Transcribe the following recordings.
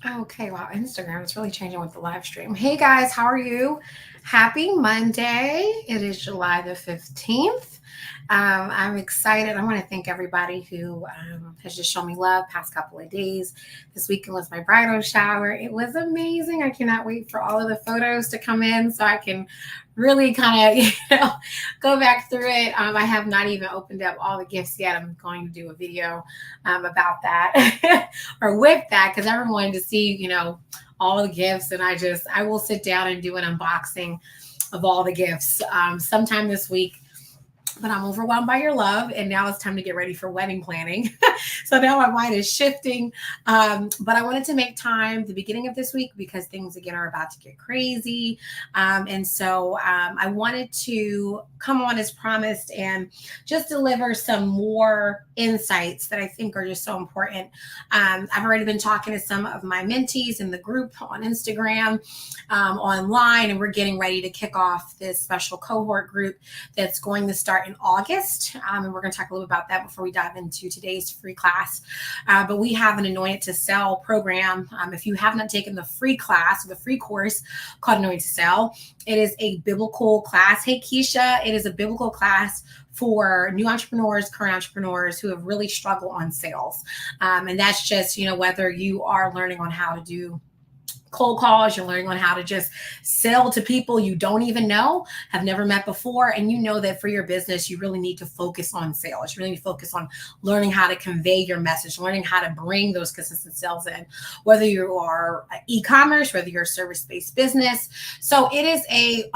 Okay, wow, Instagram is really changing with the live stream. Hey guys, how are you? Happy Monday. It is July the 15th. I'm excited. I want to thank everybody who has just shown me love past couple of days. This weekend was my bridal shower. It was amazing. I cannot wait for all of the photos to come in so I can really kind of, go back through it. I have not even opened up all the gifts yet. I'm going to do a video about that or with that because everyone wanted to see, all the gifts. And I will sit down and do an unboxing of all the gifts sometime this week. But I'm overwhelmed by your love, and now it's time to get ready for wedding planning. So now my mind is shifting. But I wanted to make time the beginning of this week because things again are about to get crazy. And so I wanted to come on as promised and just deliver some more insights that I think are just so important. I've already been talking to some of my mentees in the group on Instagram, online, and we're getting ready to kick off this special cohort group that's going to start in August. And we're going to talk a little about that before we dive into today's free class. But we have an Anointed to Sell program. If you have not taken the free class, the free course called Anointed to Sell, it is a biblical class. Hey, Keisha, it is a biblical class for new entrepreneurs, current entrepreneurs who have really struggled on sales. And that's just, whether you are learning on how to do cold calls, you're learning on how to just sell to people you don't even know, have never met before, and you know that for your business you really need to focus on sales. You really need to focus on learning how to convey your message, learning how to bring those consistent sales in, whether you are e-commerce, whether you're a service-based business. So it is a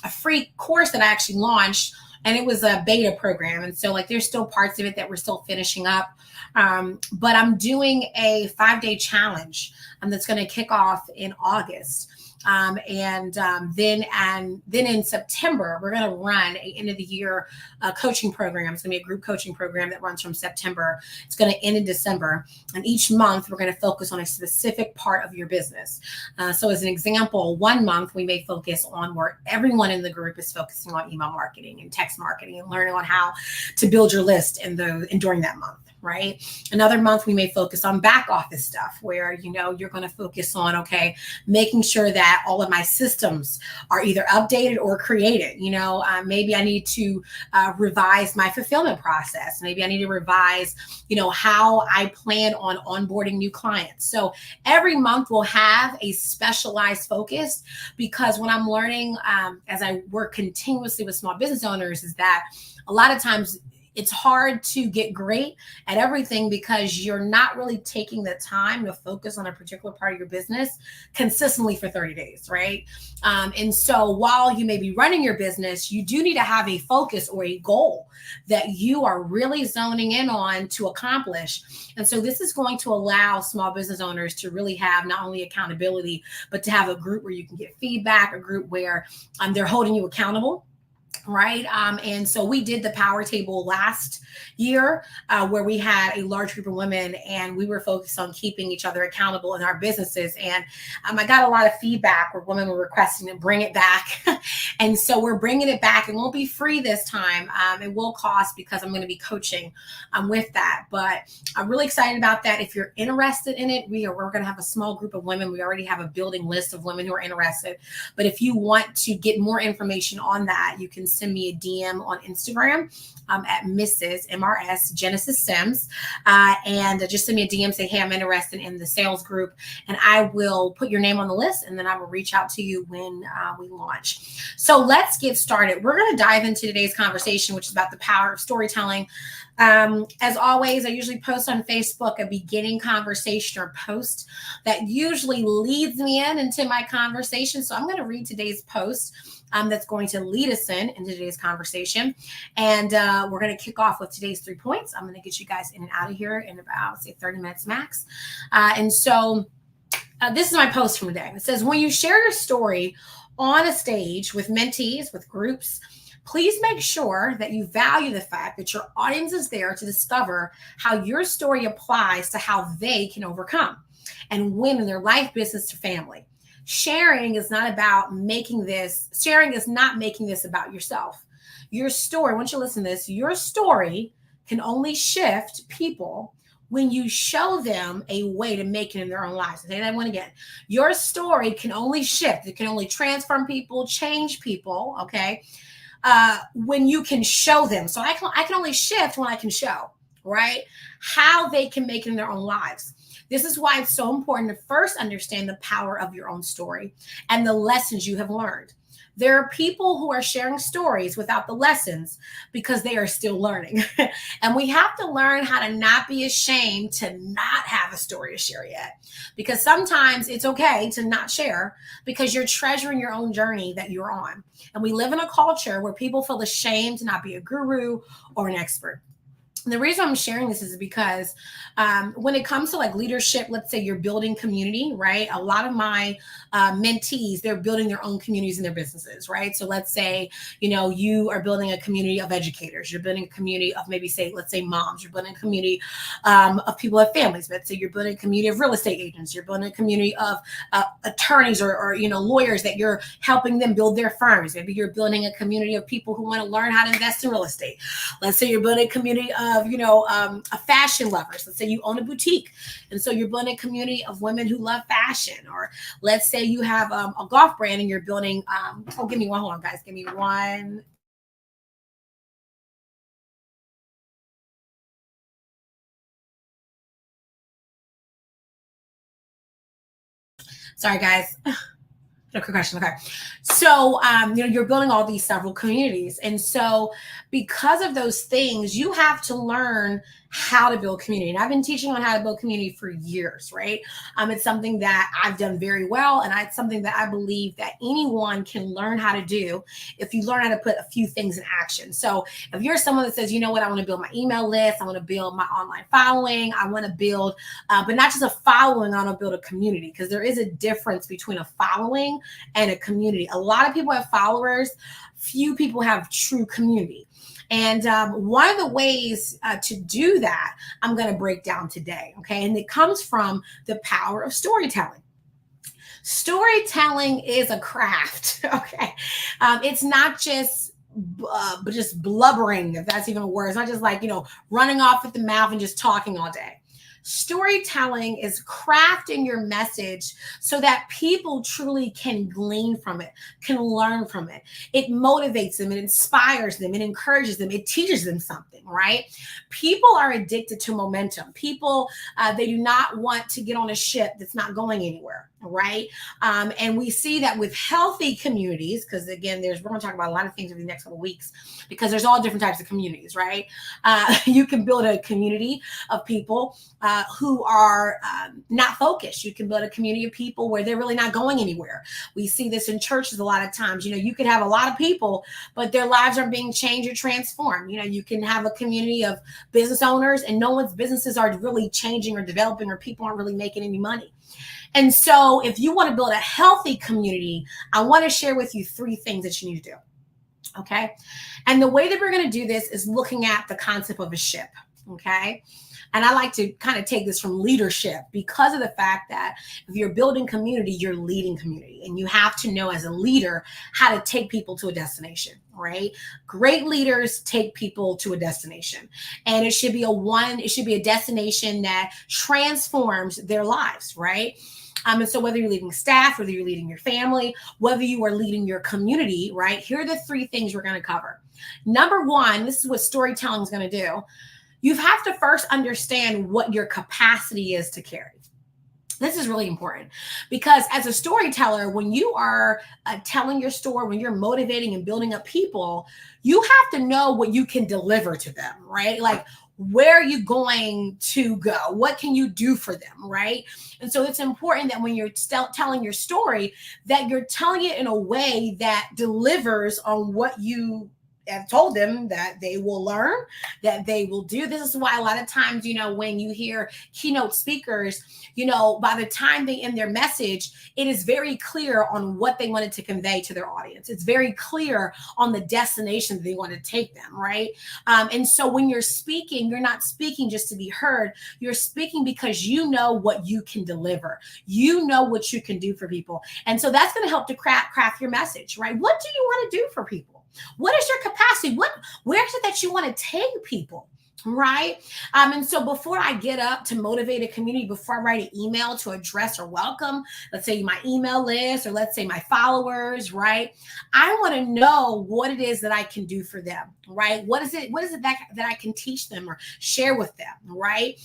free course that I actually launched, and it was a beta program. And so there's still parts of it that we're still finishing up. But I'm doing a 5-day challenge that's going to kick off in August. Then in September, we're going to run a end of the year coaching program. It's going to be a group coaching program that runs from September. It's going to end in December. And each month, we're going to focus on a specific part of your business. So as an example, 1 month, we may focus on where everyone in the group is focusing on email marketing and text marketing and learning on how to build your list during that month. Right. Another month, we may focus on back office stuff where, you're going to focus on, making sure that all of my systems are either updated or created. Maybe I need to revise my fulfillment process. Maybe I need to revise, how I plan on onboarding new clients. So every month will have a specialized focus because when I'm learning, as I work continuously with small business owners, is that a lot of times it's hard to get great at everything because you're not really taking the time to focus on a particular part of your business consistently for 30 days, right? And so while you may be running your business, you do need to have a focus or a goal that you are really zoning in on to accomplish. And so this is going to allow small business owners to really have not only accountability, but to have a group where you can get feedback, a group where they're holding you accountable. Right. And so we did the power table last year where we had a large group of women and we were focused on keeping each other accountable in our businesses. And I got a lot of feedback where women were requesting to bring it back. And so we're bringing it back. It won't be free this time. It will cost because I'm going to be coaching with that. But I'm really excited about that. If you're interested in it, we're going to have a small group of women. We already have a building list of women who are interested. But if you want to get more information on that, you can send me a DM on Instagram at Mrs. MRS Genesis Sims. And just send me a DM, say, hey, I'm interested in the sales group. And I will put your name on the list and then I will reach out to you when we launch. So let's get started. We're going to dive into today's conversation, which is about the power of storytelling. As always, I usually post on Facebook a beginning conversation or post that usually leads me into my conversation. So I'm going to read today's post that's going to lead us into today's conversation. And we're going to kick off with today's 3 points. I'm going to get you guys in and out of here in about, say, 30 minutes max. So this is my post from today. It says, when you share your story on a stage with mentees, with groups, please make sure that you value the fact that your audience is there to discover how your story applies to how they can overcome and win in their life, business, or family. Sharing is not making this about yourself. Your story, once you listen to this, your story can only shift people when you show them a way to make it in their own lives. Say that one again. Your story can only shift. It can only transform people, change people, okay? When you can show them. So I can only shift when I can show, right? How they can make it in their own lives. This is why it's so important to first understand the power of your own story and the lessons you have learned. There are people who are sharing stories without the lessons because they are still learning. And we have to learn how to not be ashamed to not have a story to share yet. Because sometimes it's okay to not share because you're treasuring your own journey that you're on. And we live in a culture where people feel ashamed to not be a guru or an expert. And the reason I'm sharing this is because when it comes to like leadership, let's say you're building community, right? A lot of my mentees, they're building their own communities in their businesses, right? So let's say, you are building a community of educators. You're building a community of let's say moms. You're building a community of people who have families. Let's say you're building a community of real estate agents. You're building a community of attorneys or lawyers that you're helping them build their firms. Maybe you're building a community of people who want to learn how to invest in real estate. Let's say you're building a community of a fashion lovers. Let's say you own a boutique, and so you're building a community of women who love fashion. Or let's say you have a golf brand and you're building give me one. Hold on, guys, give me one. Sorry, guys. No, quick question. Okay. So, you're building all these several communities. And so because of those things, you have to learn how to build community. And I've been teaching on how to build community for years, right? It's something that I've done very well. And it's something that I believe that anyone can learn how to do if you learn how to put a few things in action. So if you're someone that says, you know what, I want to build my email list, I want to build my online following, I want to build, but not just a following, I want to build a community, because there is a difference between a following and a community. A lot of people have followers, few people have true community. And one of the ways to do that, I'm going to break down today. Okay. And it comes from the power of storytelling. Storytelling is a craft. Okay. It's not just blubbering, if that's even a word. It's not just like, running off at the mouth and just talking all day. Storytelling is crafting your message so that people truly can glean from it, can learn from it. It motivates them, it inspires them, it encourages them, it teaches them something, right? People are addicted to momentum. People, they do not want to get on a ship that's not going anywhere, right? And we see that with healthy communities, because again, we're going to talk about a lot of things over the next couple of weeks, because there's all different types of communities, right? You can build a community of people who are not focused. You can build a community of people where they're really not going anywhere. We see this in churches a lot of times. You could have a lot of people, but their lives aren't being changed or transformed. You can have a community of business owners and no one's businesses are really changing or developing, or people aren't really making any money. And so if you want to build a healthy community, I want to share with you 3 things that you need to do. Okay. And the way that we're going to do this is looking at the concept of a ship. Okay. And I like to kind of take this from leadership, because of the fact that if you're building community, you're leading community, and you have to know as a leader how to take people to a destination, right? Great leaders take people to a destination, and it should be a destination that transforms their lives, right? And so whether you're leading staff, whether you're leading your family, whether you are leading your community, right? Here are the 3 things we're going to cover. Number 1, this is what storytelling is going to do. You have to first understand what your capacity is to carry. This is really important, because as a storyteller, when you are telling your story, when you're motivating and building up people, you have to know what you can deliver to them, right? Like, where are you going to go? What can you do for them, right? And so it's important that when you're telling your story, that you're telling it in a way that delivers on what you have told them that they will learn, that they will do. This is why a lot of times, when you hear keynote speakers, by the time they end their message, it is very clear on what they wanted to convey to their audience. It's very clear on the destination that they want to take them, right? And so when you're speaking, you're not speaking just to be heard. You're speaking because you know what you can deliver. You know what you can do for people. And so that's going to help to craft your message, right? What do you want to do for people? What is your capacity? Where is it that you want to take people? right? And so before I get up to motivate a community, before I write an email to address or welcome, let's say my email list, or let's say my followers, right? I want to know what it is that I can do for them, right? What is it that I can teach them or share with them, right?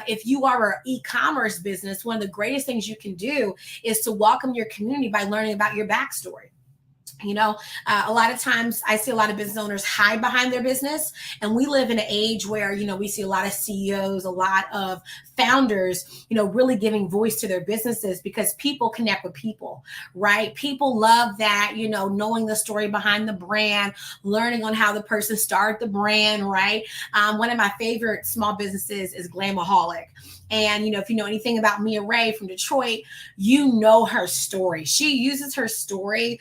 If you are an e-commerce business, one of the greatest things you can do is to welcome your community by learning about your backstory. A lot of times I see a lot of business owners hide behind their business, and we live in an age where we see a lot of CEOs, a lot of founders, really giving voice to their businesses, because people connect with people, right? People love that, knowing the story behind the brand, learning on how the person started the brand, right? One of my favorite small businesses is Glamaholic. And, if you know anything about Mia Ray from Detroit, you know her story. She uses her story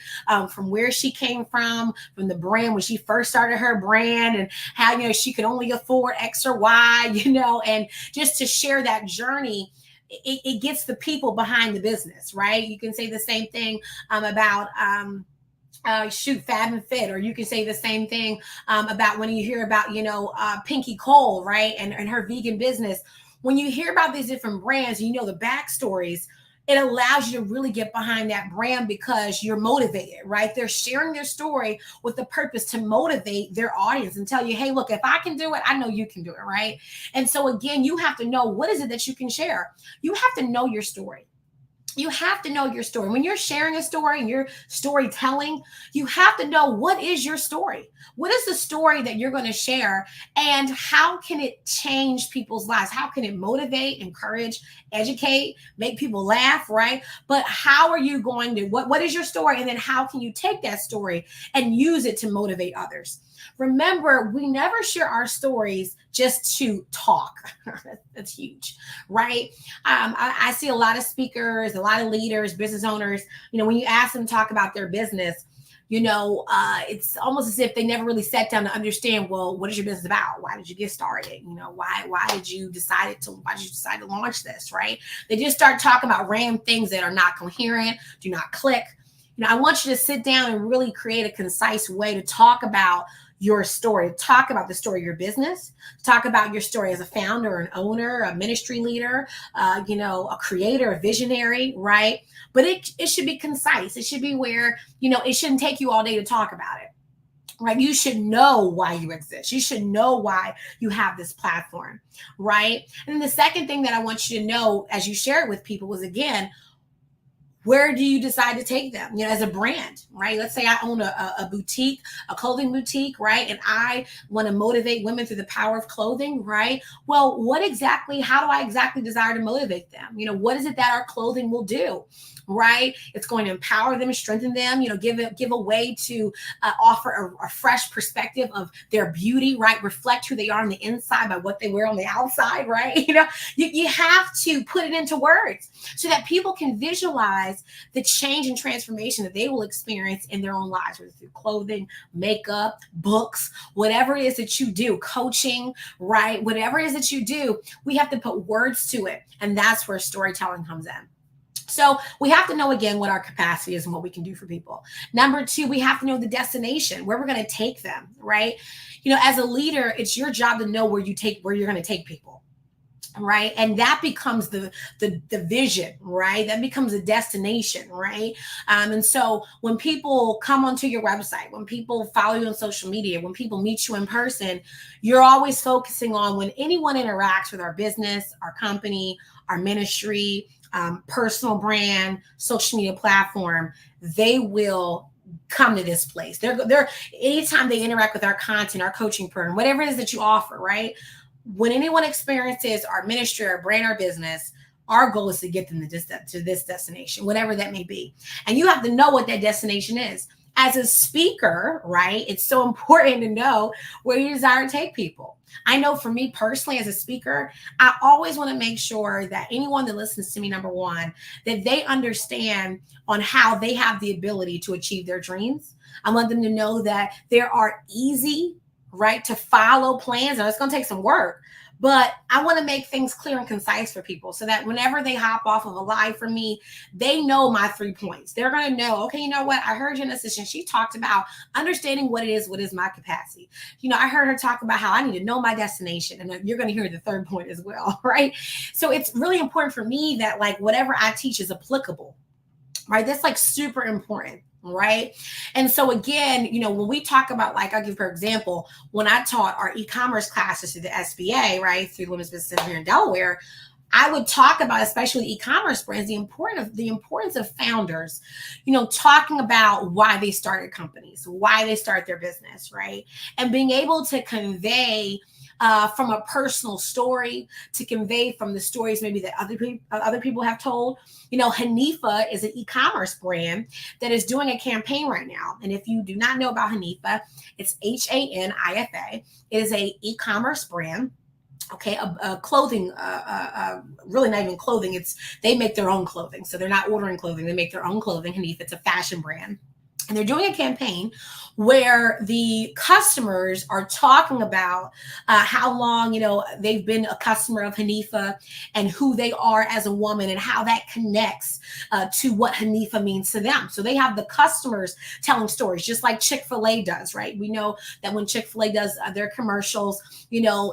from where she came from the brand when she first started her brand, and how, she could only afford X or Y, and just to share that journey. It gets the people behind the business, right? You can say the same thing about Fab and Fit, or you can say the same thing about when you hear about Pinky Cole, right, and her vegan business. When you hear about these different brands, the backstories, it allows you to really get behind that brand, because you're motivated, right? They're sharing their story with the purpose to motivate their audience and tell you, hey, look, if I can do it, I know you can do it, right? And so again, you have to know, what is it that you can share? You have to know your story. You have to know your story. When you're sharing a story and you're storytelling, you have to know, what is your story? What is the story that you're going to share? And how can it change people's lives? How can it motivate, encourage, educate, make people laugh, right? But how are you going to, what is your story? And then how can you take that story and use it to motivate others? Remember, we never share our stories just to talk. That's huge, right? I see a lot of speakers, a lot of leaders, business owners, when you ask them to talk about their business, it's almost as if they never really sat down to understand, well, what is your business about? Why did you get started? Why did you decide to launch this, right? They just start talking about random things that are not coherent, do not click. I want you to sit down and really create a concise way to talk about your story, talk about the story of your business, talk about your story as a founder, an owner, a ministry leader, a creator, a visionary, right? But it should be concise. It should be where, it shouldn't take you all day to talk about it, right? You should know why you exist. You should know why you have this platform, right? And then the second thing that I want you to know as you share it with people is, again, where do you decide to take them, as a brand, right? Let's say I own a boutique, a clothing boutique, right? And I want to motivate women through the power of clothing, right? Well, how do I exactly desire to motivate them? What is it that our clothing will do, right? It's going to empower them, strengthen them, give a way to offer a fresh perspective of their beauty, right? Reflect who they are on the inside by what they wear on the outside, right? You have to put it into words so that people can visualize the change and transformation that they will experience in their own lives, whether through clothing, makeup, books, whatever it is that you do, coaching, right? Whatever it is that you do, we have to put words to it. And that's where storytelling comes in. So we have to know, again, what our capacity is and what we can do for people. Number two, we have to know the destination, where we're going to take them, right? As a leader, it's your job to know where you're going to take people, right? And that becomes the vision, right? That becomes a destination, right? And so when people come onto your website, when people follow you on social media, when people meet you in person, you're always focusing on, when anyone interacts with our business, our company, our ministry, personal brand, social media platform, they will come to this place. They're anytime they interact with our content, our coaching program, whatever it is that you offer, right? When anyone experiences our ministry, our brand, our business, our goal is to get them to this destination, whatever that may be. And you have to know what that destination is. As a speaker, right, it's so important to know where you desire to take people. I know for me personally, as a speaker, I always want to make sure that anyone that listens to me, number one, that they understand on how they have the ability to achieve their dreams. I want them to know that there are easy, right, to follow plans. Now, it's going to take some work, but I want to make things clear and concise for people so that whenever they hop off of a live from me, they know my 3 points. They're going to know, okay, you know what? I heard Genesis and she talked about understanding what is my capacity. I heard her talk about how I need to know my destination, and you're going to hear the 3rd point as well, right? So it's really important for me that like whatever I teach is applicable, right? That's like super important. Right. And so again, when we talk about, like, I'll give for example, when I taught our e-commerce classes through the SBA, right, through Women's Business Center here in Delaware, I would talk about, especially e-commerce brands, the importance of founders, talking about why they started companies, why they start their business, right? And being able to convey from a personal story, to convey from the stories maybe that other people have told. Hanifa is an e-commerce brand that is doing a campaign right now. And if you do not know about Hanifa, it's Hanifa. It is a e-commerce brand. Okay, a clothing, really not even clothing. They make their own clothing. So they're not ordering clothing. They make their own clothing. Hanifa, it's a fashion brand. And they're doing a campaign where the customers are talking about how long, they've been a customer of Hanifa and who they are as a woman and how that connects to what Hanifa means to them. So they have the customers telling stories, just like Chick-fil-A does, right? We know that when Chick-fil-A does their commercials,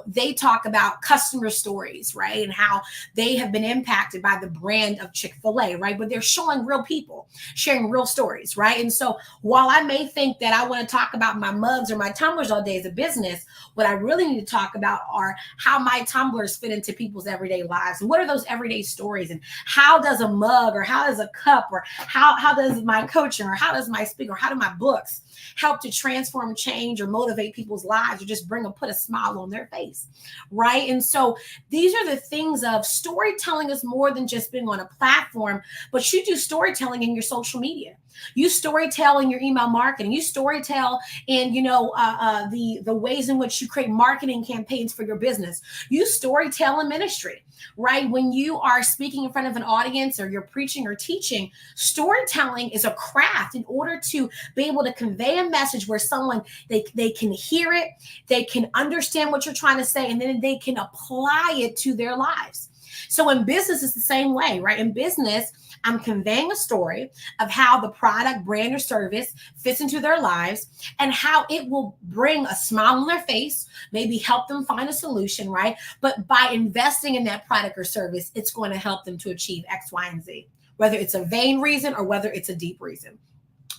they talk about customer stories, right? And how they have been impacted by the brand of Chick-fil-A, right? But they're showing real people, sharing real stories, right? And so while I may think that I want to talk about my mugs or my tumblers all day as a business, what I really need to talk about are how my tumblers fit into people's everyday lives. And what are those everyday stories? And how does a mug, or how does a cup, or how does my coaching, or how does my speaker, or how do my books help to transform, change, or motivate people's lives, or just put a smile on their face, right? And so these are the things of storytelling is more than just being on a platform, but you do storytelling in your social media. You storytell in your email marketing. You storytell in, the ways in which you create marketing campaigns for your business. You storytell in ministry, right? When you are speaking in front of an audience, or you're preaching or teaching, storytelling is a craft in order to be able to convey a message where someone, they can hear it, they can understand what you're trying to say, and then they can apply it to their lives. So in business, it's the same way, right? In business, I'm conveying a story of how the product, brand, or service fits into their lives and how it will bring a smile on their face, maybe help them find a solution, right? But by investing in that product or service, it's going to help them to achieve X, Y, and Z, whether it's a vain reason or whether it's a deep reason.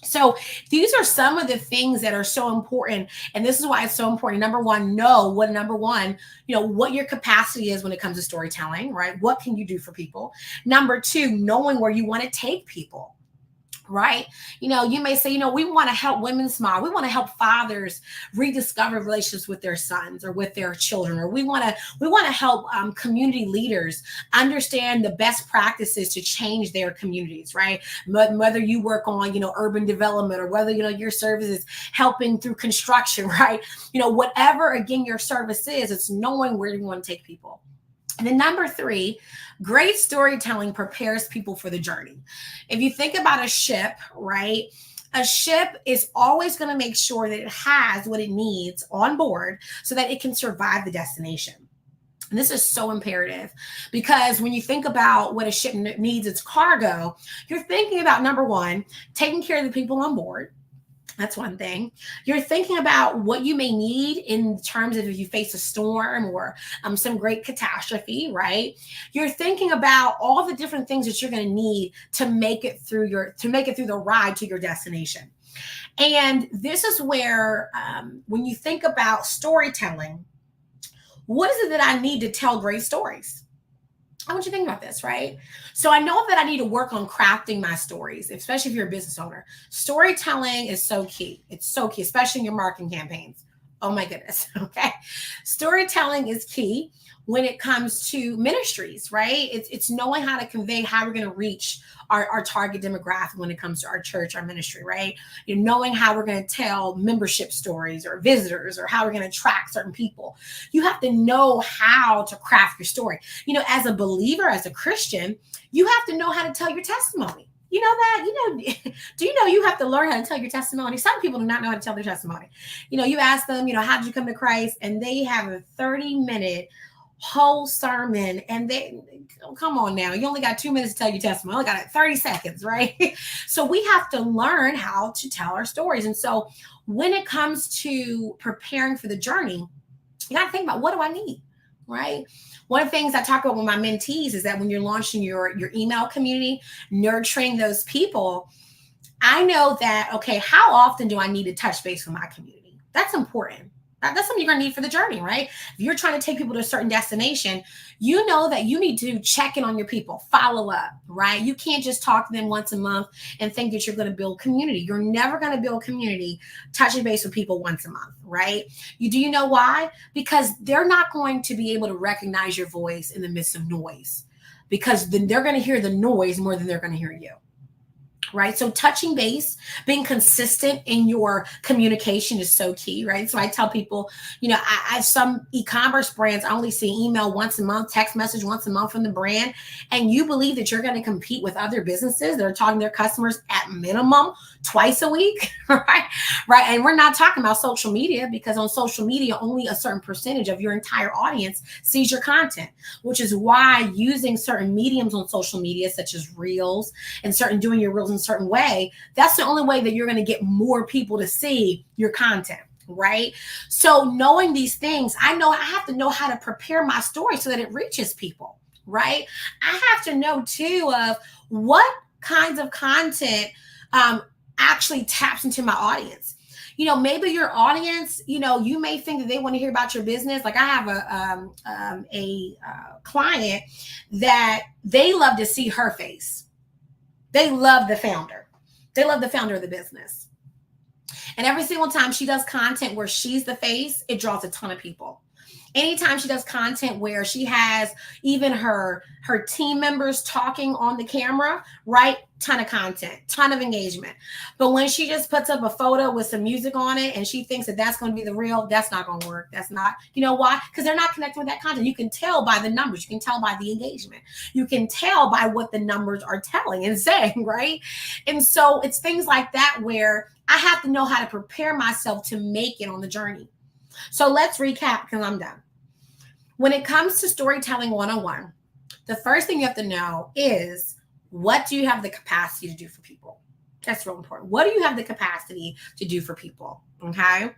So these are some of the things that are so important. And this is why it's so important. Number one, know what your capacity is when it comes to storytelling, right? What can you do for people? Number two, knowing where you want to take people. Right? You may say, we want to help women smile. We want to help fathers rediscover relationships with their sons or with their children, or we want to help community leaders understand the best practices to change their communities, right? Whether you work on, urban development, or whether, your service is helping through construction, right? Whatever, again, your service is, it's knowing where you want to take people. And then number three, great storytelling prepares people for the journey. If you think about a ship, right? A ship is always going to make sure that it has what it needs on board so that it can survive the destination. And this is so imperative, because when you think about what a ship needs, its cargo, you're thinking about, number one, taking care of the people on board. That's one thing. You're thinking about what you may need in terms of if you face a storm or some great catastrophe, right? You're thinking about all the different things that you're going to need to make it through the ride to your destination. And this is where, when you think about storytelling, what is it that I need to tell great stories? I want you to think about this, right? So I know that I need to work on crafting my stories, especially if you're a business owner. Storytelling is so key. It's so key, especially in your marketing campaigns. Oh my goodness. Okay. Storytelling is key when it comes to ministries, right? It's knowing how to convey how we're going to reach our target demographic when it comes to our church, our ministry, right? Knowing how we're going to tell membership stories or visitors, or how we're going to attract certain people. You have to know how to craft your story. As a believer, as a Christian, you have to know how to tell your testimony. You know that? Do you know you have to learn how to tell your testimony? Some people do not know how to tell their testimony. You ask them, how did you come to Christ? And they have a 30-minute whole sermon, and come on now, you only got 2 minutes to tell your testimony. I only got 30 seconds, right? So we have to learn how to tell our stories. And so when it comes to preparing for the journey, you got to think about, what do I need, right? One of the things I talk about with my mentees is that when you're launching your email community, nurturing those people, I know that, okay, how often do I need to touch base with my community? That's important. That's something you're going to need for the journey, right? If you're trying to take people to a certain destination, you know that you need to check in on your people, follow up, right? You can't just talk to them once a month and think that you're going to build community. You're never going to build community touching base with people once a month, right? Do you know why? Because they're not going to be able to recognize your voice in the midst of noise, because then they're going to hear the noise more than they're going to hear you. Right? So touching base, being consistent in your communication is so key, right? So I tell people, I some e-commerce brands, I only see email once a month, text message once a month from the brand. And you believe that you're going to compete with other businesses that are talking to their customers at minimum twice a week, right? Right. And we're not talking about social media, because on social media, only a certain percentage of your entire audience sees your content, which is why using certain mediums on social media, such as reels and doing your reels in a certain way, that's the only way that you're going to get more people to see your content. Right. So knowing these things, I have to know how to prepare my story so that it reaches people. Right. I have to know too of what kinds of content actually taps into my audience. Maybe your audience, you may think that they want to hear about your business. Like I have a client that they love to see her face. They love the founder. They love the founder of the business. And every single time she does content where she's the face, it draws a ton of people. Anytime she does content where she has even her team members talking on the camera, right? Ton of content, ton of engagement. But when she just puts up a photo with some music on it and she thinks that that's going to be the real, that's not going to work. That's not, why? Because they're not connecting with that content. You can tell by the numbers. You can tell by the engagement. You can tell by what the numbers are telling and saying, right? And so it's things like that where I have to know how to prepare myself to make it on the journey. So let's recap, because I'm done. When it comes to storytelling 101, the first thing you have to know is, what do you have the capacity to do for people? That's real important. What do you have the capacity to do for people? Okay.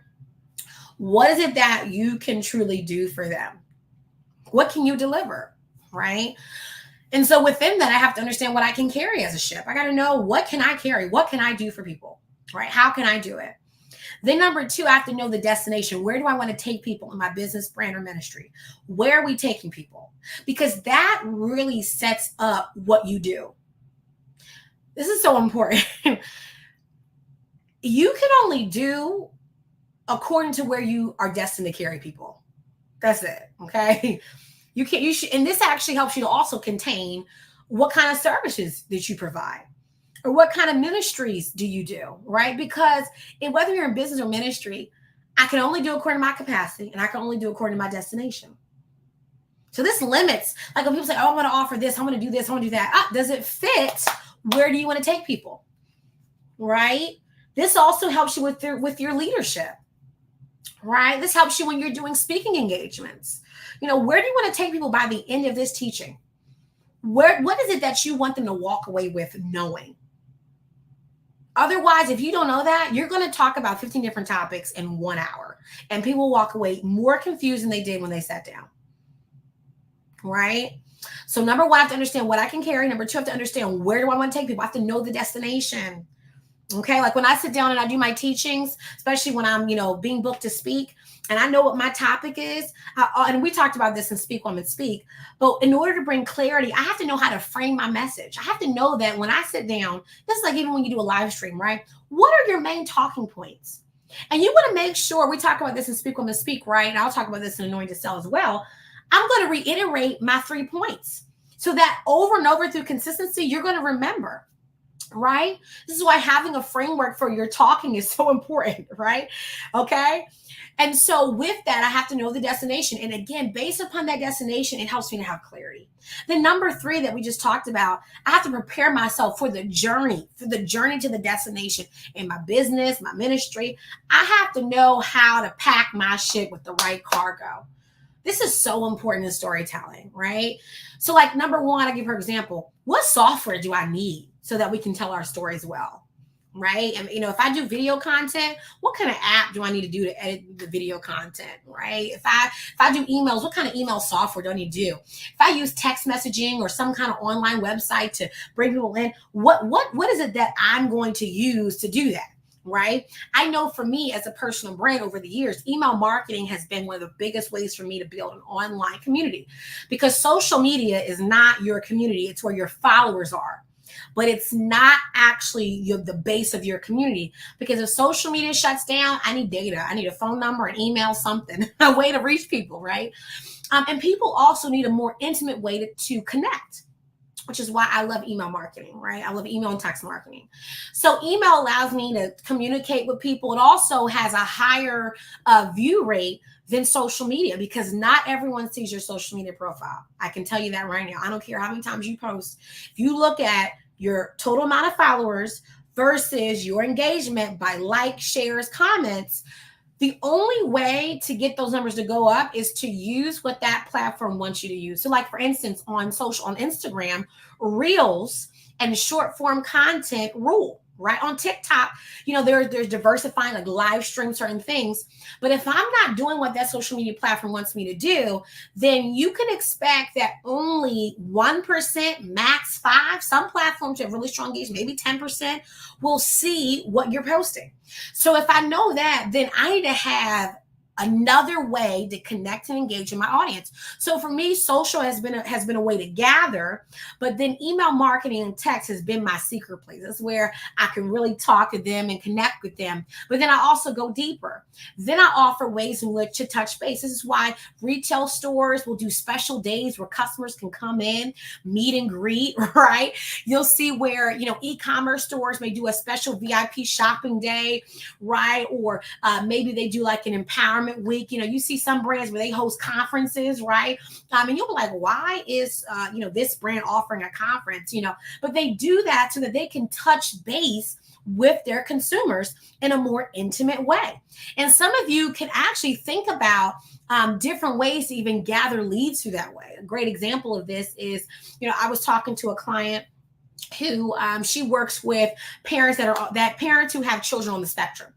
What is it that you can truly do for them? What can you deliver? Right. And so within that, I have to understand what I can carry as a ship. I got to know, what can I carry? What can I do for people? Right. How can I do it? Then number 2, I have to know the destination. Where do I want to take people in my business, brand, or ministry? Where are we taking people? Because that really sets up what you do. This is so important. You can only do according to where you are destined to carry people. That's it. Okay. You should, and this actually helps you to also contain what kind of services that you provide. Or what kind of ministries do you do, right? Because whether you're in business or ministry, I can only do according to my capacity, and I can only do according to my destination. So this limits, like when people say, oh, I want to offer this, I want to do this, I want to do that. Does it fit? Where do you want to take people, right? This also helps you with your leadership, right? This helps you when you're doing speaking engagements. Where do you want to take people by the end of this teaching? What is it that you want them to walk away with knowing? Otherwise, if you don't know that, you're going to talk about 15 different topics in 1 hour, and people walk away more confused than they did when they sat down. Right? So number 1, I have to understand what I can carry. Number 2, I have to understand, where do I want to take people? I have to know the destination. Okay. Like when I sit down and I do my teachings, especially when I'm, being booked to speak, and I know what my topic is, and we talked about this in Speak Woman Speak, but in order to bring clarity, I have to know how to frame my message. I have to know that when I sit down, this is like even when you do a live stream, right? What are your main talking points? And you want to make sure, we talk about this in Speak Woman Speak, right? And I'll talk about this in Anointed to Sell as well. I'm going to reiterate my 3 points so that over and over through consistency, you're going to remember. Right? This is why having a framework for your talking is so important, right? Okay. And so with that, I have to know the destination. And again, based upon that destination, it helps me to have clarity. Then number 3 that we just talked about, I have to prepare myself for the journey to the destination in my business, my ministry. I have to know how to pack my shit with the right cargo. This is so important in storytelling, right? So like number one, I give her example. What software do I need so that we can tell our stories well? Right. And if I do video content, what kind of app do I need to do to edit the video content? Right. If I do emails, what kind of email software do I need to do? If I use text messaging or some kind of online website to bring people in, what is it that I'm going to use to do that? Right. I know for me as a personal brand over the years, email marketing has been one of the biggest ways for me to build an online community, because social media is not your community. It's where your followers are, but it's not actually the base of your community. Because if social media shuts down, I need data. I need a phone number, an email, something, a way to reach people, right? And people also need a more intimate way to connect, which is why I love email marketing, right? I love email and text marketing. So email allows me to communicate with people. It also has a higher view rate than social media, because not everyone sees your social media profile. I can tell you that right now. I don't care how many times you post. If you look at your total amount of followers versus your engagement by likes, shares, comments, the only way to get those numbers to go up is to use what that platform wants you to use. So like, for instance, on Instagram, reels and short form content rule, right? On TikTok, there's diversifying, like live stream certain things. But if I'm not doing what that social media platform wants me to do, then you can expect that only 1%, max 5%, some platforms have really strong engagement, maybe 10% will see what you're posting. So if I know that, then I need to have another way to connect and engage in my audience. So for me, social has been a way to gather, but then email marketing and text has been my secret place. That's where I can really talk to them and connect with them. But then I also go deeper. Then I offer ways in which to touch base. This is why retail stores will do special days where customers can come in, meet and greet, right? You'll see where, e-commerce stores may do a special VIP shopping day, right? Or maybe they do like an empowerment week. You see some brands where they host conferences, right? And you'll be like, why is this brand offering a conference? But they do that so that they can touch base with their consumers in a more intimate way. And some of you can actually think about different ways to even gather leads through that way. A great example of this is, I was talking to a client who she works with parents parents who have children on the spectrum.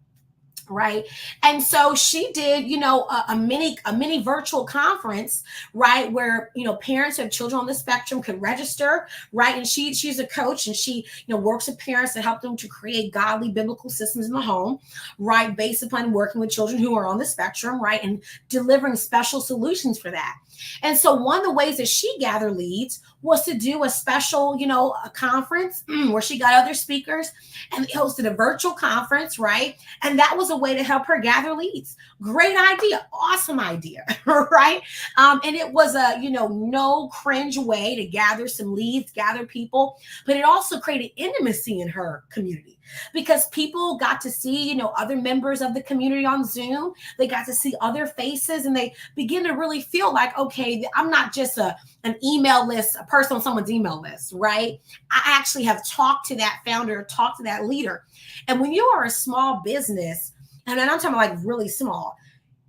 Right. And so she did, a mini virtual conference, right, where, parents who have children on the spectrum could register, right. And she's a coach, and she, works with parents to help them to create godly biblical systems in the home, right, based upon working with children who are on the spectrum, right, and delivering special solutions for that. And so one of the ways that she gathered leads was to do a special, a conference where she got other speakers and hosted a virtual conference, right? And that was a way to help her gather leads. Great idea. Awesome idea, right? And it was a, no cringe way to gather some leads, gather people, but it also created intimacy in her community, because people got to see, other members of the community on Zoom. They got to see other faces, and they begin to really feel like, okay, I'm not just an email list, a person on someone's email list, right? I actually have talked to that founder, talked to that leader. And when you are a small business, and I'm talking like really small,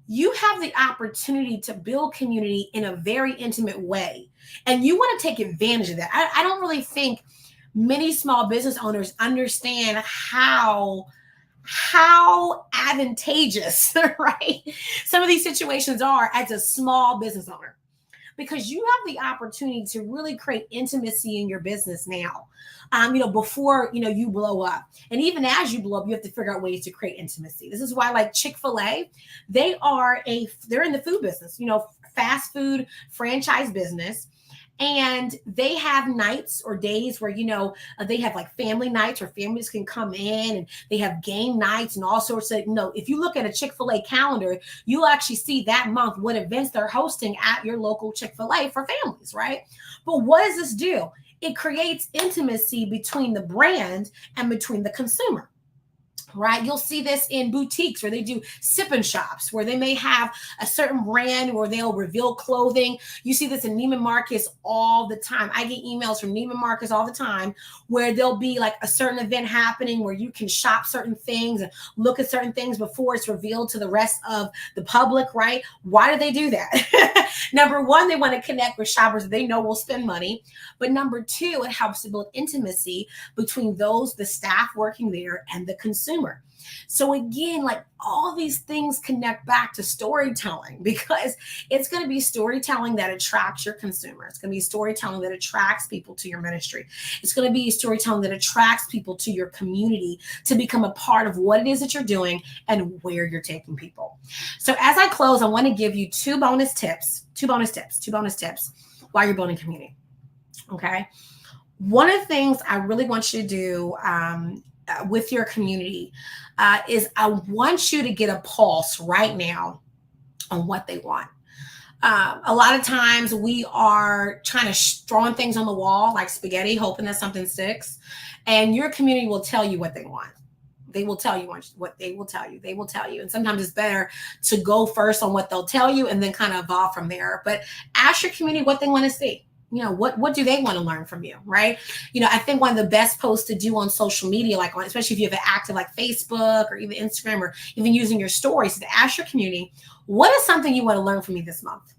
you have the opportunity to build community in a very intimate way. And you want to take advantage of that. I don't really think many small business owners understand how advantageous, right, some of these situations are as a small business owner, because you have the opportunity to really create intimacy in your business now, before, you blow up. And even as you blow up, you have to figure out ways to create intimacy. This is why, like Chick-fil-A, they're in the food business, fast food franchise business. And they have nights or days where, they have like family nights where families can come in, and they have game nights and all sorts of, if you look at a Chick-fil-A calendar, you'll actually see that month what events they're hosting at your local Chick-fil-A for families, right? But what does this do? It creates intimacy between the brand and between the consumer. right? You'll see this in boutiques where they do sip-in shops, where they may have a certain brand where they'll reveal clothing. You see this in Neiman Marcus all the time. I get emails from Neiman Marcus all the time where there'll be like a certain event happening where you can shop certain things and look at certain things before it's revealed to the rest of the public, right? Why do they do that? Number one, they want to connect with shoppers that they know will spend money. But number two, it helps to build intimacy between the staff working there and the consumer. So again, like all these things connect back to storytelling, because it's going to be storytelling that attracts your consumer. It's going to be storytelling that attracts people to your ministry. It's going to be storytelling that attracts people to your community to become a part of what it is that you're doing and where you're taking people. So as I close, I want to give you two bonus tips while you're building community. Okay. One of the things I really want you to do with your community is I want you to get a pulse right now on what they want. A lot of times we are trying to throwing things on the wall like spaghetti, hoping that something sticks, and your community will tell you what they want. They will tell you what they will tell you. They will tell you. And sometimes it's better to go first on what they'll tell you and then kind of evolve from there. But ask your community what they want to see. What do they want to learn from you, right? I think one of the best posts to do on social media, like especially if you have an active like Facebook or even Instagram or even using your stories, is to ask your community, what is something you want to learn from me this month?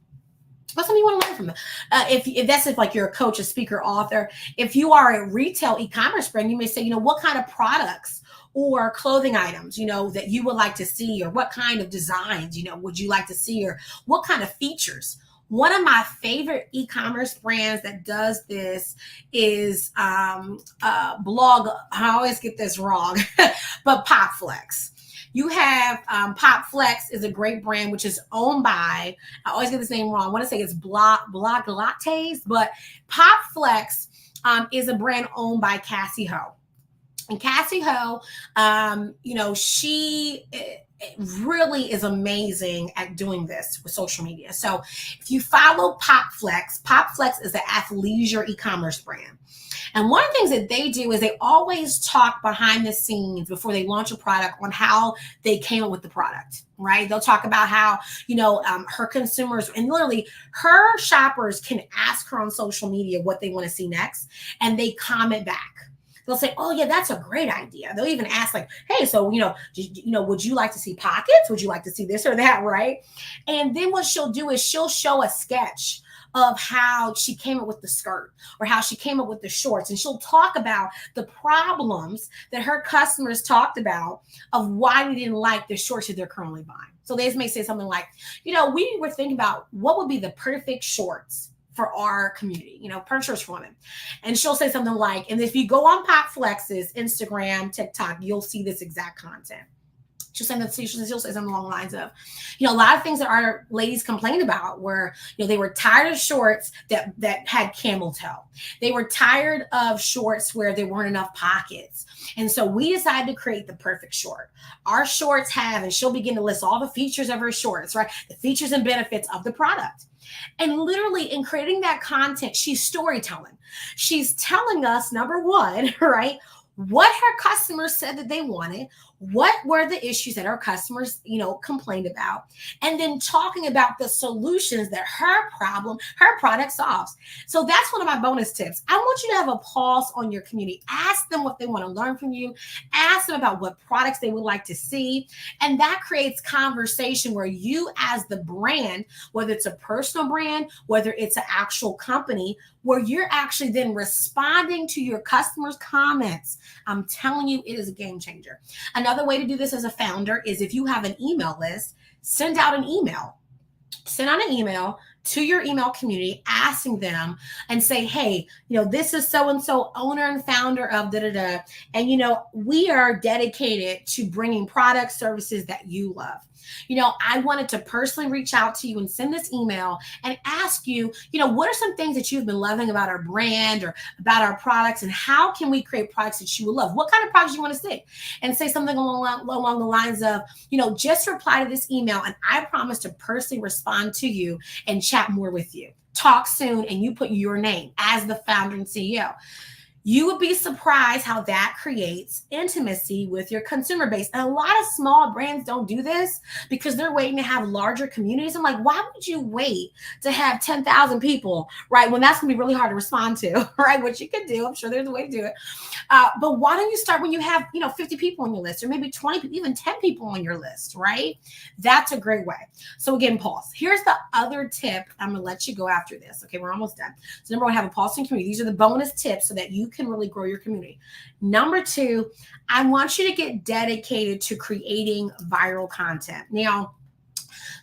What's something you want to learn from them? If like you're a coach, a speaker, author, if you are a retail e-commerce brand, you may say, what kind of products or clothing items, that you would like to see, or what kind of designs, would you like to see, or what kind of features. One of my favorite e-commerce brands that does this is blog. I always get this wrong, but PopFlex. You have PopFlex is a great brand, which is owned by, I always get this name wrong. I want to say it's Blog Lattes, but PopFlex is a brand owned by Cassie Ho. And Cassie Ho, she really is amazing at doing this with social media. So if you follow PopFlex is the athleisure e-commerce brand. And one of the things that they do is they always talk behind the scenes before they launch a product on how they came up with the product, right? They'll talk about how, her consumers and literally her shoppers can ask her on social media what they want to see next, and they comment back. They'll say, oh yeah, that's a great idea. They'll even ask like, hey, so, would you like to see pockets? Would you like to see this or that, right? And then what she'll do is she'll show a sketch of how she came up with the skirt or how she came up with the shorts. And she'll talk about the problems that her customers talked about of why they didn't like the shorts that they're currently buying. So they may say something like, we were thinking about what would be the perfect shorts for our community, perfect shorts for women. And she'll say something like, and if you go on PopFlex's Instagram, TikTok, you'll see this exact content. She'll say something along the lines of, a lot of things that our ladies complained about were, they were tired of shorts that had camel toe. They were tired of shorts where there weren't enough pockets. And so we decided to create the perfect short. Our shorts have, and she'll begin to list all the features of her shorts, right? The features and benefits of the product. And literally in creating that content, she's storytelling. She's telling us, number one, right, what her customers said that they wanted, what were the issues that our customers, complained about, and then talking about the solutions that her product solves. So that's one of my bonus tips. I want you to have a pulse on your community. Ask them what they want to learn from you. Ask them about what products they would like to see. And that creates conversation where you as the brand, whether it's a personal brand, whether it's an actual company, where you're actually then responding to your customers' comments. I'm telling you, it is a game changer. Another way to do this as a founder is if you have an email list, send out an email. Send out an email to your email community, asking them and say, hey, this is so-and-so, owner and founder of da-da-da. And, we are dedicated to bringing products, services that you love. I wanted to personally reach out to you and send this email and ask you, what are some things that you've been loving about our brand or about our products, and how can we create products that you will love? What kind of products you want to see? And say something along the lines of, just reply to this email and I promise to personally respond to you and chat more with you. Talk soon, and you put your name as the founder and CEO. You would be surprised how that creates intimacy with your consumer base. And a lot of small brands don't do this because they're waiting to have larger communities. I'm like, why would you wait to have 10,000 people, right? When that's going to be really hard to respond to, right? Which you can do. I'm sure there's a way to do it. But why don't you start when you have, 50 people on your list, or maybe 20, even 10 people on your list, right? That's a great way. So again, pulse. Here's the other tip. I'm going to let you go after this. Okay, we're almost done. So number one, have a pulsing community. These are the bonus tips so that you can really grow your community. Number two, I want you to get dedicated to creating viral content. Now,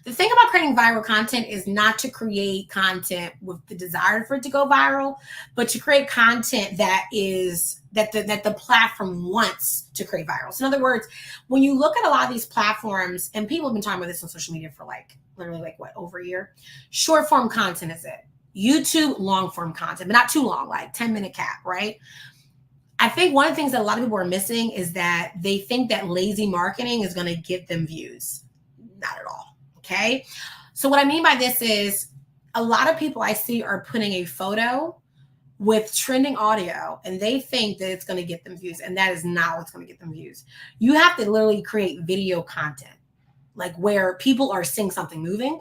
the thing about creating viral content is not to create content with the desire for it to go viral, but to create content that the platform wants to create viral. So in other words, when you look at a lot of these platforms, and people have been talking about this on social media for literally over a year, short form content is it. YouTube, long form content, but not too long, like 10-minute cap, right? I think one of the things that a lot of people are missing is that they think that lazy marketing is going to get them views. Not at all. Okay. So what I mean by this is a lot of people I see are putting a photo with trending audio and they think that it's going to get them views. And that is not what's going to get them views. You have to literally create video content, like where people are seeing something moving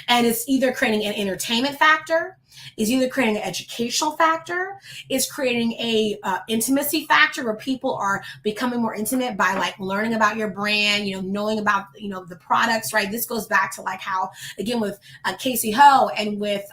and it's either creating an entertainment factor, is either creating an educational factor, is creating a intimacy factor where people are becoming more intimate by like learning about your brand, knowing about, the products, right? This goes back to like how, again, with Casey Ho and with,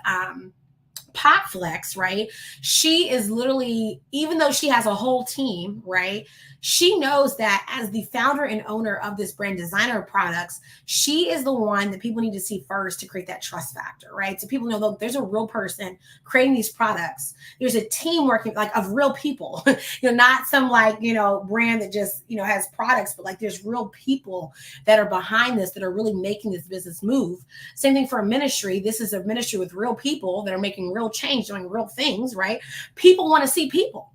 Popflex, right? She is literally, even though she has a whole team, right? She knows that as the founder and owner of this brand, Designer Products, she is the one that people need to see first to create that trust factor, right? So people know, look, there's a real person creating these products. There's a team working like of real people, not some brand that just, has products, but like there's real people that are behind this, that are really making this business move. Same thing for a ministry. This is a ministry with real people that are making real change, doing real things, right? People want to see people.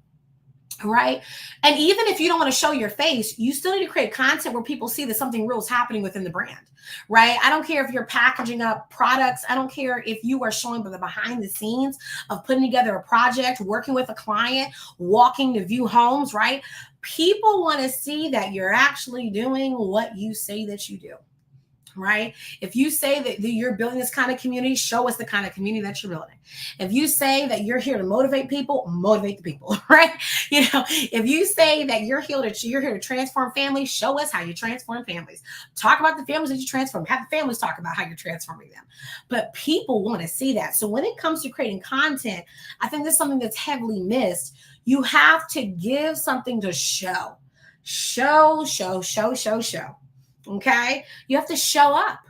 Right. And even if you don't want to show your face, you still need to create content where people see that something real is happening within the brand. Right. I don't care if you're packaging up products. I don't care if you are showing the behind the scenes of putting together a project, working with a client, walking to view homes. Right. People want to see that you're actually doing what you say that you do. Right? If you say that you're building this kind of community, show us the kind of community that you're building. If you say that you're here to motivate people, motivate the people, right? If you say that you're here to transform families, show us how you transform families. Talk about the families that you transform. Have the families talk about how you're transforming them. But people want to see that. So when it comes to creating content, I think that's something that's heavily missed. You have to give something to show. Show. Okay. You have to show up.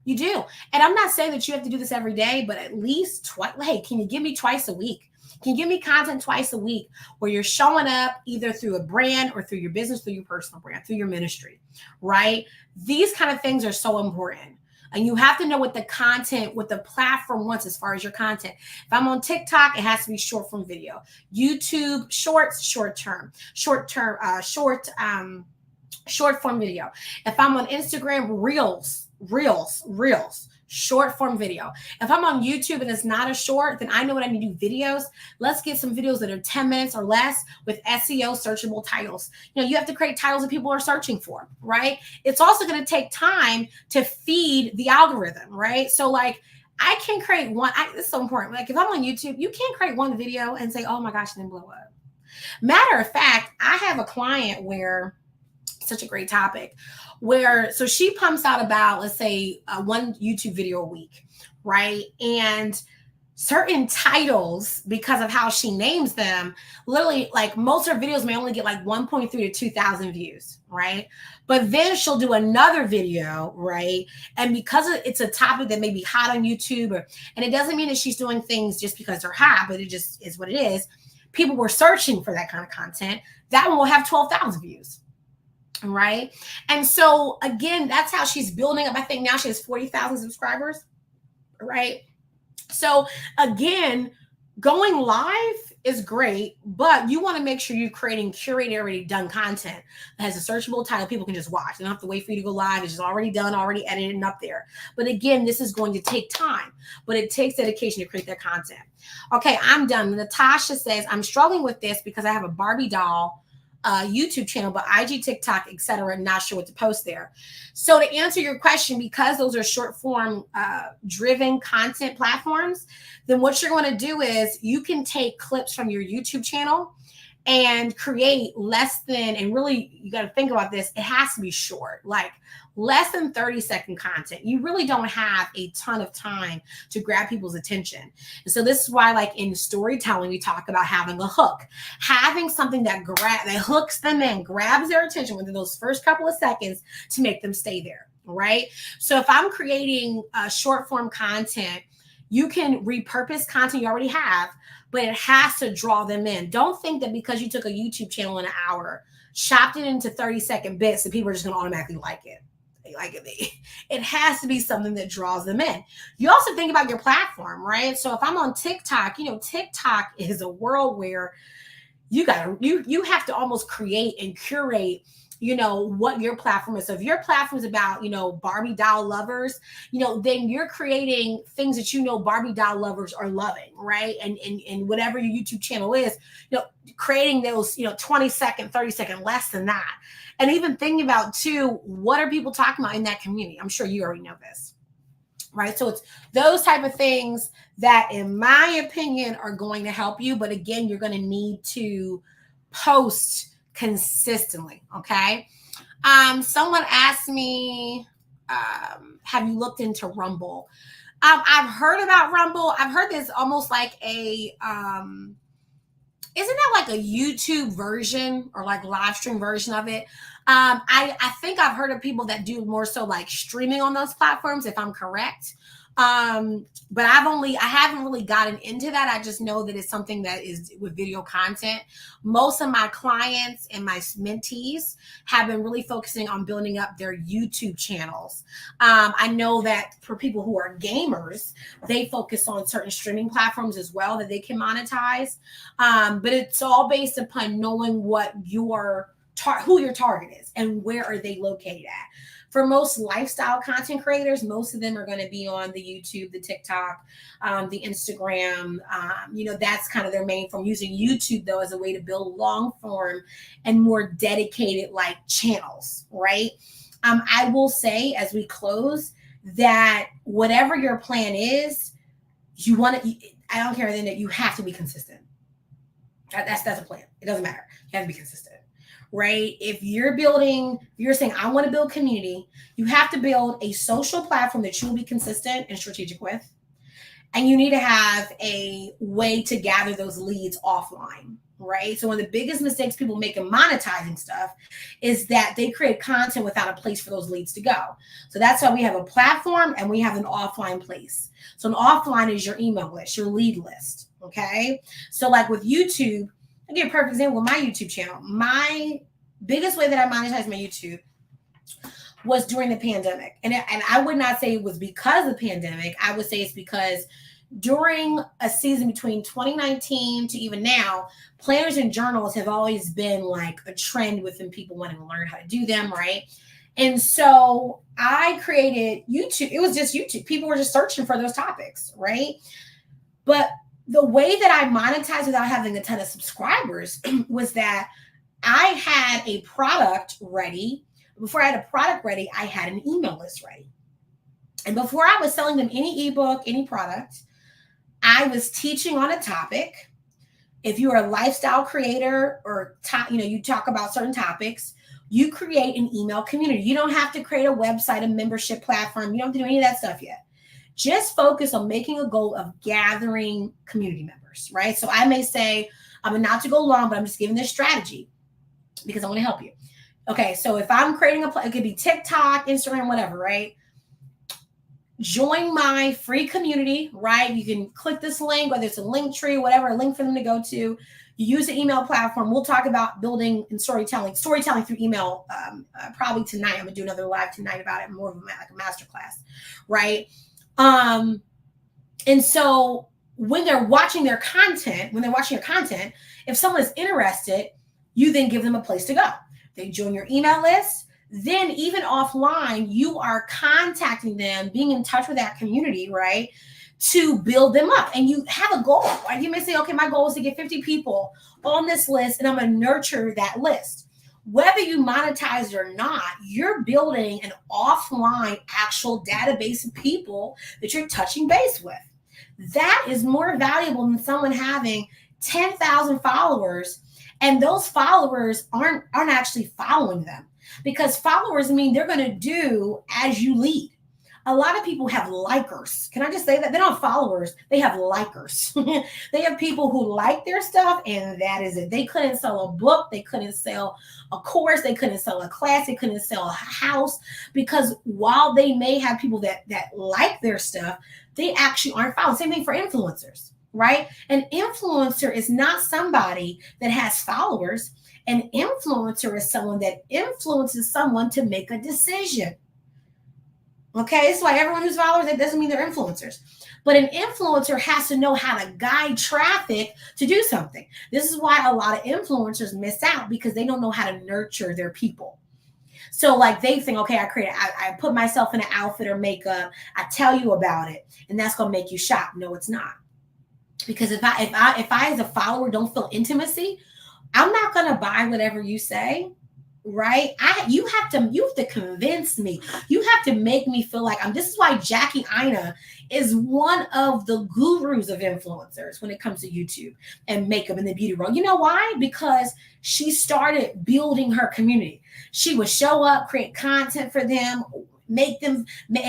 You do. And I'm not saying that you have to do this every day, but at least twice. Hey, can you give me twice a week? Can you give me content twice a week where you're showing up either through a brand or through your business, through your personal brand, through your ministry, right? These kind of things are so important. And you have to know what the platform wants as far as your content. If I'm on TikTok, it has to be short form video. YouTube, shorts, short form video. If I'm on Instagram, reels, short form video. If I'm on YouTube and it's not a short, then I know what I need to do videos. Let's get some videos that are 10 minutes or less with SEO searchable titles. You have to create titles that people are searching for, right? It's also going to take time to feed the algorithm, right? So like I can create one, this is so important. Like if I'm on YouTube, you can't create one video and say, oh my gosh, and then blow up. Matter of fact, I have a client where such a great topic so she pumps out about, let's say, one YouTube video a week, right? And certain titles, because of how she names them, literally like most of her videos may only get like 1.3 to 2,000 views, right? But then she'll do another video, right? And because it's a topic that may be hot on YouTube, and it doesn't mean that she's doing things just because they're hot, but it just is what it is. People were searching for that kind of content. That one will have 12,000 views. Right. And so again, that's how she's building up. I think now she has 40,000 subscribers. Right. So again, going live is great, but you want to make sure you're creating curated, already done content that has a searchable title people can just watch. They don't have to wait for you to go live. It's just already done, already edited and up there. But again, this is going to take time, but it takes dedication to create that content. Okay, I'm done. Natasha says, I'm struggling with this because I have a Barbie doll YouTube channel, but IG, TikTok, etc. Not sure what to post there. So to answer your question, because those are short form driven content platforms, then what you're going to do is you can take clips from your YouTube channel and create less than, and really you got to think about this, it has to be short, like less than 30-second content. You really don't have a ton of time to grab people's attention. And so this is why, like in storytelling, we talk about having a hook, having something that hooks them in, grabs their attention within those first couple of seconds to make them stay there, right? So if I'm creating short form content, you can repurpose content you already have, but it has to draw them in. Don't think that because you took a YouTube channel in an hour, chopped it into 30-second bits, that people are just going to automatically like it. They like it. It has to be something that draws them in. You also think about your platform, right? So if I'm on TikTok, TikTok is a world where you have to almost create and curate what your platform is. So if your platform is about, Barbie doll lovers, then you're creating things that, Barbie doll lovers are loving, right? And whatever your YouTube channel is, creating those, 20-second, 30-second, less than that. And even thinking about too, what are people talking about in that community? I'm sure you already know this, right? So it's those type of things that, in my opinion, are going to help you. But again, you're going to need to post consistently. Okay. Someone asked me, have you looked into Rumble? I've heard about Rumble. I've heard there's almost like isn't that like a YouTube version or like live stream version of it? I think I've heard of people that do more so like streaming on those platforms, if I'm correct. But I haven't really gotten into that. I just know that it's something that is with video content. Most of my clients and my mentees have been really focusing on building up their YouTube channels. I know that for people who are gamers, they focus on certain streaming platforms as well that they can monetize. But it's all based upon knowing what who your target is and where are they located at. For most lifestyle content creators, most of them are going to be on the YouTube, the TikTok, the Instagram. That's kind of their main form. Using YouTube, though, as a way to build long form and more dedicated like channels, right? I will say as we close that whatever your plan is, I don't care then that you have to be consistent. That's a plan. It doesn't matter. You have to be consistent. Right? If you're saying, I want to build community, you have to build a social platform that you will be consistent and strategic with. And you need to have a way to gather those leads offline, right? So one of the biggest mistakes people make in monetizing stuff is that they create content without a place for those leads to go. So that's why we have a platform and we have an offline place. So an offline is your email list, your lead list, okay? So like with YouTube, I'll give you a perfect example with my YouTube channel. My biggest way that I monetized my YouTube was during the pandemic. And I would not say it was because of the pandemic. I would say it's because during a season between 2019 to even now, planners and journals have always been like a trend within people wanting to learn how to do them, right? And so I created YouTube. It was just YouTube. People were just searching for those topics, right? But the way that I monetized without having a ton of subscribers was that I had a product ready. Before I had a product ready, I had an email list ready. And before I was selling them any ebook, any product, I was teaching on a topic. If you're a lifestyle creator or you talk about certain topics, you create an email community. You don't have to create a website, a membership platform. You don't have to do any of that stuff yet. Just focus on making a goal of gathering community members, right? So I may say, not to go long, but I'm just giving this strategy because I want to help you. Okay, so if I'm creating it could be TikTok, Instagram, whatever, right? Join my free community, right? You can click this link, whether it's a link tree, whatever, a link for them to go to. You use the email platform. We'll talk about building and storytelling through email probably tonight. I'm going to do another live tonight about it, more of like a masterclass, right? And so when they're watching their content, if someone is interested, you then give them a place to go. They join your email list. Then even offline, you are contacting them, being in touch with that community, right? To build them up. And you have a goal. Right? You may say, okay, my goal is to get 50 people on this list, and I'm going to nurture that list. Whether you monetize it or not, you're building an offline actual database of people that you're touching base with. That is more valuable than someone having 10,000 followers and those followers aren't actually following them, because followers mean they're going to do as you lead. A lot of people have likers. Can I just say that? They don't have followers. They have likers. They have people who like their stuff, and that is it. They couldn't sell a book. They couldn't sell a course. They couldn't sell a class. They couldn't sell a house, because while they may have people that like their stuff, they actually aren't following. Same thing for influencers, right? An influencer is not somebody that has followers. An influencer is someone that influences someone to make a decision. Okay, it's like everyone who's followers, that doesn't mean they're influencers. But an influencer has to know how to guide traffic to do something. This is why a lot of influencers miss out, because they don't know how to nurture their people. So like they think, okay, I put myself in an outfit or makeup, I tell you about it, and that's gonna make you shop. No, it's not. Because if I as a follower don't feel intimacy, I'm not gonna buy whatever you say. Right? You have to convince me. You have to make me feel like this is why Jackie Aina is one of the gurus of influencers when it comes to YouTube and makeup in the beauty world. You know why? Because she started building her community. She would show up, create content for them, and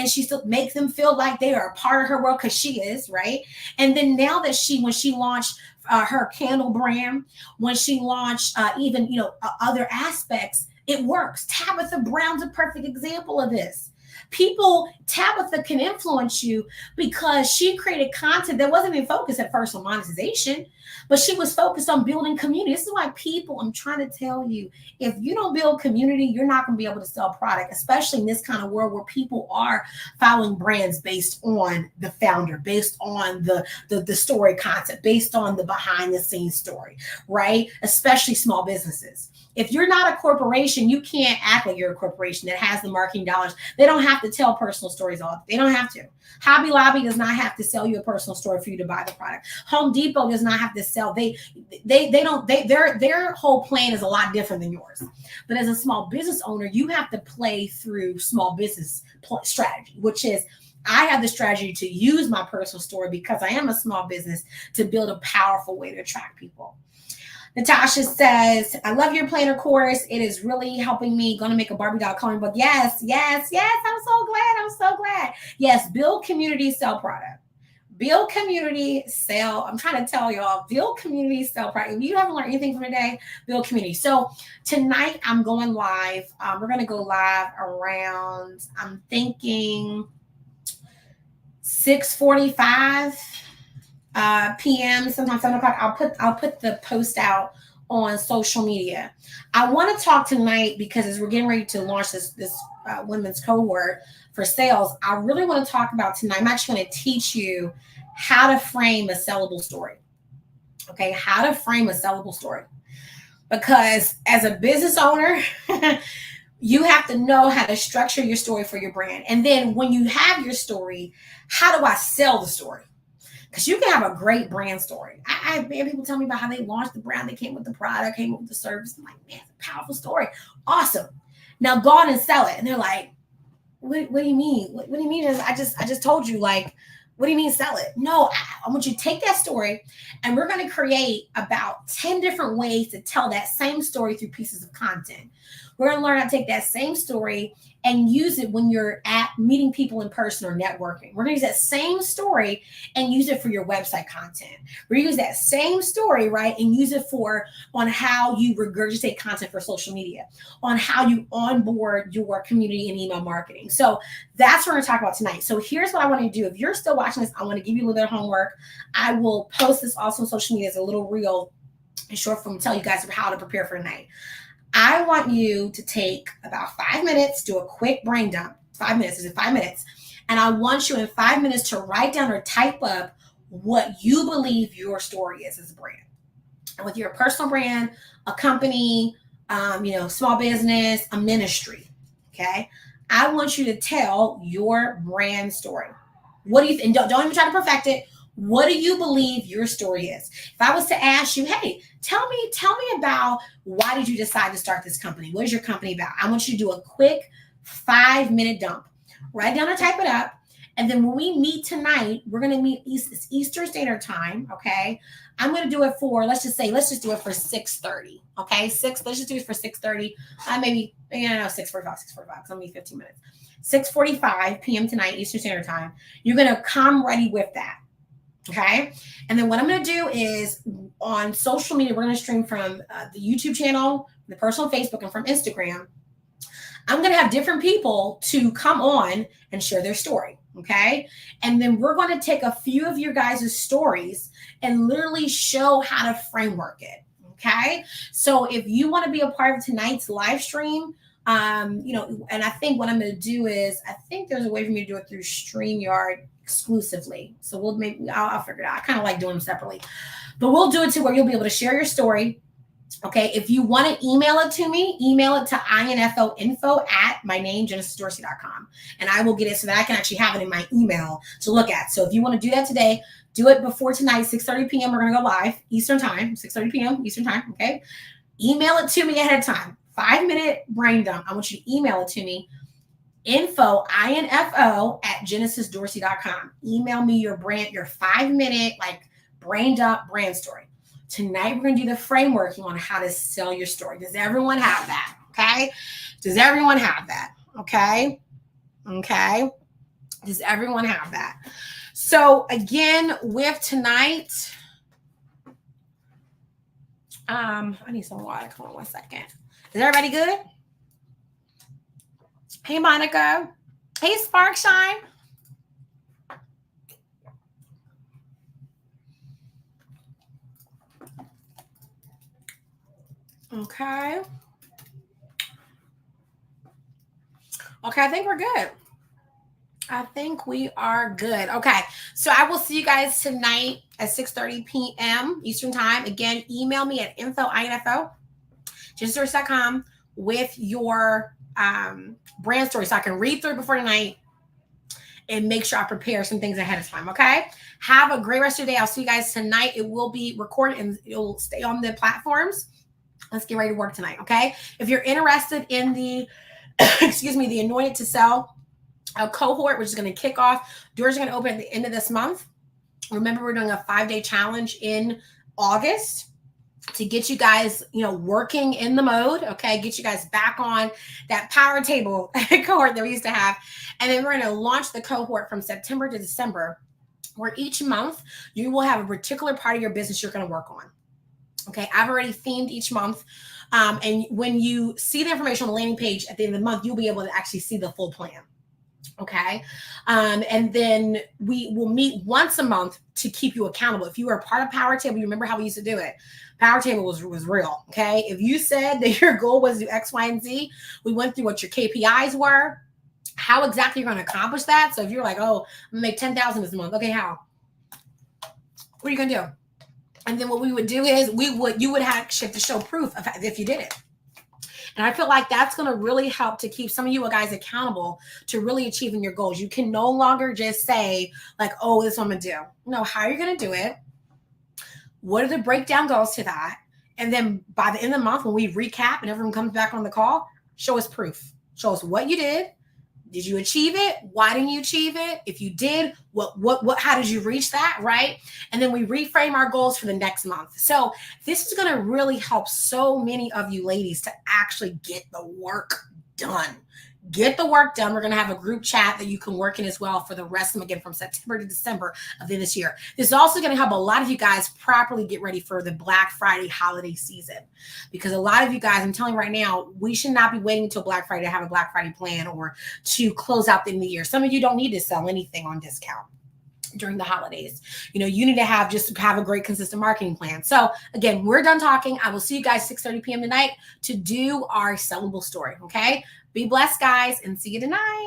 she still makes them feel like they are a part of her world, because she is, right? And then now that when she launched her candle brand, when she launched even other aspects, it works. Tabitha Brown's a perfect example of this. Tabitha can influence you because she created content that wasn't even focused at first on monetization, but she was focused on building community. This is why I'm trying to tell you, if you don't build community, you're not going to be able to sell product, especially in this kind of world where people are following brands based on the founder, based on the story concept, based on the behind the scenes story, right? Especially small businesses. If you're not a corporation, you can't act like you're a corporation that has the marketing dollars. They don't have to tell personal stories all. They don't have to. Hobby Lobby does not have to sell you a personal story for you to buy the product. Home Depot does not have to sell. Their whole plan is a lot different than yours. But as a small business owner, you have to play through small business strategy, which is I have the strategy to use my personal story because I am a small business to build a powerful way to attract people. Natasha says, I love your planner course. It is really helping me. Going to make a Barbie doll coloring book. Yes. I'm so glad. Yes. Build community, sell product. Build community, sell. I'm trying to tell y'all, build community, sell product. If you haven't learned anything from today, build community. So tonight I'm going live. We're going to go live around, I'm thinking 6:45. PM, sometimes 7 o'clock. I'll put the post out on social media. I want to talk tonight because as we're getting ready to launch this women's cohort for sales, I really want to talk about tonight. I'm actually going to teach you how to frame a sellable story. Okay, how to frame a sellable story. Because as a business owner, you have to know how to structure your story for your brand. And then when you have your story, how do I sell the story? Because you can have a great brand story. I have people tell me about how they launched the brand. They came with the product, came with the service. I'm like, man, it's a powerful story. Awesome. Now go on and sell it. And they're like, what do you mean? What do you mean? I just told you, like, what do you mean sell it? No, I want you to take that story and we're going to create about 10 different ways to tell that same story through pieces of content. We're going to learn how to take that same story and use it when you're at meeting people in person or networking. We're going to use that same story and use it for your website content. We're going to use that same story, right, and use it on how you regurgitate content for social media, on how you onboard your community in email marketing. So that's what we're going to talk about tonight. So here's what I want to do. If you're still watching this, I want to give you a little bit of homework. I will post this also on social media as a little reel, a short film, tell you guys how to prepare for tonight. I want you to take about 5 minutes, do a quick brain dump. 5 minutes, is it 5 minutes? And I want you in 5 minutes to write down or type up what you believe your story is as a brand. And with your personal brand, a company, small business, a ministry, okay? I want you to tell your brand story. What do you think? Don't even try to perfect it. What do you believe your story is? If I was to ask you, hey, tell me about why did you decide to start this company? What is your company about? I want you to do a quick 5-minute dump. Write down and type it up. And then when we meet tonight, we're going to meet Eastern Standard Time, okay? I'm going to do it for, let's just do it for 6:30, okay? Let's just do it for 6:30. Maybe 6:45, because I'm going to 15 minutes. 6:45 p.m. tonight, Eastern Standard Time. You're going to come ready with that, okay? And then what I'm going to do is on social media, we're going to stream from the YouTube channel, the personal Facebook, and from Instagram. I'm going to have different people to come on and share their story, okay? And then we're going to take a few of your guys' stories and literally show how to framework it, okay? So if you want to be a part of tonight's live stream, and I think what I'm going to do is, I think there's a way for me to do it through StreamYard exclusively. So I'll figure it out. I kind of like doing them separately, but we'll do it to where you'll be able to share your story. Okay, if you want to email it to me, email it to info@my name, genesisdorsey.com, and I will get it so that I can actually have it in my email to look at. So if you want to do that today, do it before tonight, 6:30 p.m. We're going to go live Eastern Time, 6:30 p.m. Eastern Time, okay? Email it to me ahead of time. 5-minute brain dump. I want you to email it to me, info@genesisdorsey.com. Email me your 5-minute, brain dump brand story. Tonight, we're going to do the frameworking on how to sell your story. Does everyone have that? Okay. Does everyone have that? Okay. Okay. Does everyone have that? So again, with tonight, I need some water. Come on 1 second. Is everybody good? Hey, Monica. Hey, Sparkshine. Okay. Okay, I think we're good. I think we are good. Okay, so I will see you guys tonight at 6:30 p.m. Eastern Time. Again, email me at info@genesisdorsey.com with your brand story so I can read through it before tonight and make sure I prepare some things ahead of time, okay? Have a great rest of your day. I'll see you guys tonight. It will be recorded and it will stay on the platforms. Let's get ready to work tonight, okay? If you're interested in the, the Anointed to Sell cohort, which is going to kick off, doors are going to open at the end of this month. Remember, we're doing a 5-day challenge in August to get you guys, working in the mode, okay? Get you guys back on that power table cohort that we used to have. And then we're going to launch the cohort from September to December, where each month you will have a particular part of your business you're going to work on. Okay, I've already themed each month. And when you see the information on the landing page at the end of the month, you'll be able to actually see the full plan. Okay. And then we will meet once a month to keep you accountable. If you were a part of Power Table, you remember how we used to do it. Power Table was real. Okay. If you said that your goal was to do X, Y, and Z, we went through what your KPIs were, how exactly you're going to accomplish that. So if you're like, oh, I'm going to make 10,000 this month. Okay. How? What are you going to do? And then what we would do is you would have to show proof of if you did it. And I feel like that's going to really help to keep some of you guys accountable to really achieving your goals. You can no longer just say like, oh, this is what I'm going to do. No, how are you going to do it? What are the breakdown goals to that? And then by the end of the month, when we recap and everyone comes back on the call, show us proof. Show us what you did. Did you achieve it? Why didn't you achieve it? If you did, how did you reach that? Right. And then we reframe our goals for the next month. So this is going to really help so many of you ladies to actually get the work done. Get the work done. We're going to have a group chat that you can work in as well for the rest of them, again, from September to December of this year. This is also going to help a lot of you guys properly get ready for the Black Friday holiday season, because a lot of you guys, I'm telling you right now, we should not be waiting until Black Friday to have a Black Friday plan or to close out the end of the year. Some of you don't need to sell anything on discount during the holidays. You need to have a great consistent marketing plan. So again, we're done talking. I will see you guys 6:30 p.m. tonight to do our sellable story. Okay. Be blessed, guys, and see you tonight.